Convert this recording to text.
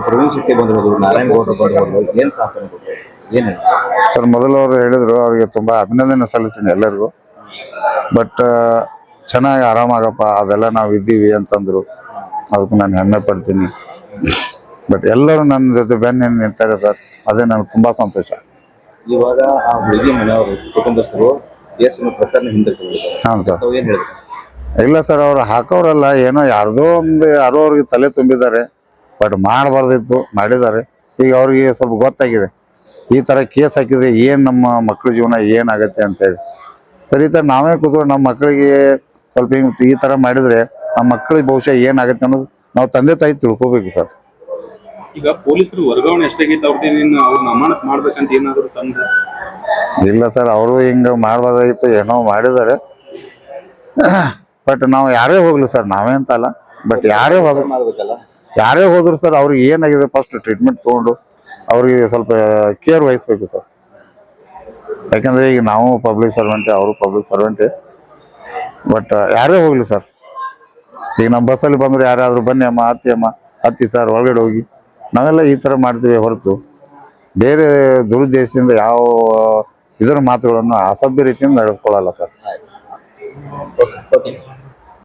ಪ್ರವೀಣ್ ಶೆಟ್ಟಿ ಬಂದಿರೋದು, ನಾರಾಯಣ ಗೌಡ್ರು ಬಂದಿರೋದು, ಏನ್ ಸಾಧನೆ ಕೊಟ್ಟರು? ಏನು ಸರ್ ಮೊದಲು ಅವರು ಹೇಳಿದ್ರು, ಅವರಿಗೆ ತುಂಬ ಅಭಿನಂದನೆ ಸಲ್ಲಿಸ್ತೀನಿ ಎಲ್ಲರಿಗೂ. ಬಟ್ ಚೆನ್ನಾಗಿ ಆರಾಮಾಗಪ್ಪ, ಅದೆಲ್ಲ ನಾವು ಇದ್ದೀವಿ ಅಂತಂದರು. ಅದಕ್ಕೆ ನಾನು ಹೆಮ್ಮೆ ಪಡ್ತೀನಿ. ಬಟ್ ಎಲ್ಲರೂ ನನ್ನ ಜೊತೆ ಬೆನ್ನ ನಿಂತಾರೆ ಸರ್, ಅದೇ ನನಗೆ ತುಂಬ ಸಂತೋಷ. ಇವಾಗ ಆ ಹುಡುಗಿ ಮನೆಯವರು ಕುಟುಂಬಸ್ಥರು ಕೇಸಿನ ಪ್ರಕರಣ ಹಿಂದೆ ಹಾಂ ಸರ್. ಏನ್ ಹೇಳಿದ್ರು? ಇಲ್ಲ ಸರ್, ಅವ್ರು ಹಾಕೋರಲ್ಲ, ಏನೋ ಯಾರೋ ಅವ್ರಿಗೆ ತಲೆ ತುಂಬಿದ್ದಾರೆ. ಬಟ್ ಮಾಡಬಾರ್ದಿತ್ತು, ಮಾಡಿದ್ದಾರೆ. ಈಗ ಅವ್ರಿಗೆ ಸ್ವಲ್ಪ ಗೊತ್ತಾಗಿದೆ, ಈ ಥರ ಕೇಸ್ ಹಾಕಿದರೆ ಏನು ನಮ್ಮ ಮಕ್ಕಳ ಜೀವನ ಏನಾಗುತ್ತೆ ಅಂತೇಳಿ. ಸರ್ ಈ ಥರ ನಾವೇ ಕೂತ್ಕೊಂಡು ನಮ್ಮ ಮಕ್ಕಳಿಗೆ ಸ್ವಲ್ಪ ಹಿಂಗೆ ಈ ಥರ ಮಾಡಿದರೆ ನಮ್ಮ ಮಕ್ಕಳಿಗೆ ಬಹುಶಃ ಏನಾಗುತ್ತೆ ಅನ್ನೋದು ನಾವು ತಂದೆ ತಾಯಿ ತಿಳ್ಕೊಬೇಕು ಸರ್. ಈಗ ಪೊಲೀಸರು ವರ್ಗಾವಣೆ ಎಷ್ಟಾಗೈತೆ ಅವ್ರನ್ನ ಅಮಾನತ್ ಮಾಡ್ಬೇಕಂತ ಏನಾದ್ರು ತಂದ? ಇಲ್ಲ ಸರ್, ಅವರು ಹಿಂಗೆ ಮಾಡಬಾರ್ದಾಗಿತ್ತು, ಏನೋ ಮಾಡಿದ್ದಾರೆ. ಬಟ್ ನಾವು ಯಾರೇ ಹೋಗ್ಲಿ ಸರ್, ನಾವೇ ಅಂತಲ್ಲ, ಬಟ್ ಯಾರೇ ಹೋದ್ರು ಸರ್, ಅವ್ರಿಗೆ ಏನಾಗಿದೆ ಫಸ್ಟ್ ಟ್ರೀಟ್ಮೆಂಟ್ ತೊಗೊಂಡು ಅವ್ರಿಗೆ ಸ್ವಲ್ಪ ಕೇರ್ ವಹಿಸ್ಬೇಕು ಸರ್. ಯಾಕಂದರೆ ಈಗ ನಾವು ಪಬ್ಲಿಕ್ ಸರ್ವೆಂಟೇ, ಅವರು ಪಬ್ಲಿಕ್ ಸರ್ವೆಂಟೇ. ಬಟ್ ಯಾರೇ ಹೋಗಲಿ ಸರ್, ಈಗ ನಮ್ಮ ಬಸ್ಸಲ್ಲಿ ಬಂದರು ಯಾರಾದರೂ ಬನ್ನಿ ಅಮ್ಮ ಹತ್ತಿ ಸರ್ ಒಳಗಡೆ ಹೋಗಿ, ನಾವೆಲ್ಲ ಈ ಥರ ಮಾಡ್ತೀವಿ ಹೊರತು ಬೇರೆ ದುರುದ್ದೇಶದಿಂದ ಯಾವ ಇದರ ಮಾತುಗಳನ್ನು ಅಸಭ್ಯ ರೀತಿಯಿಂದ ನಡೆದುಕೊಳ್ಳಲ್ಲ ಸರ್.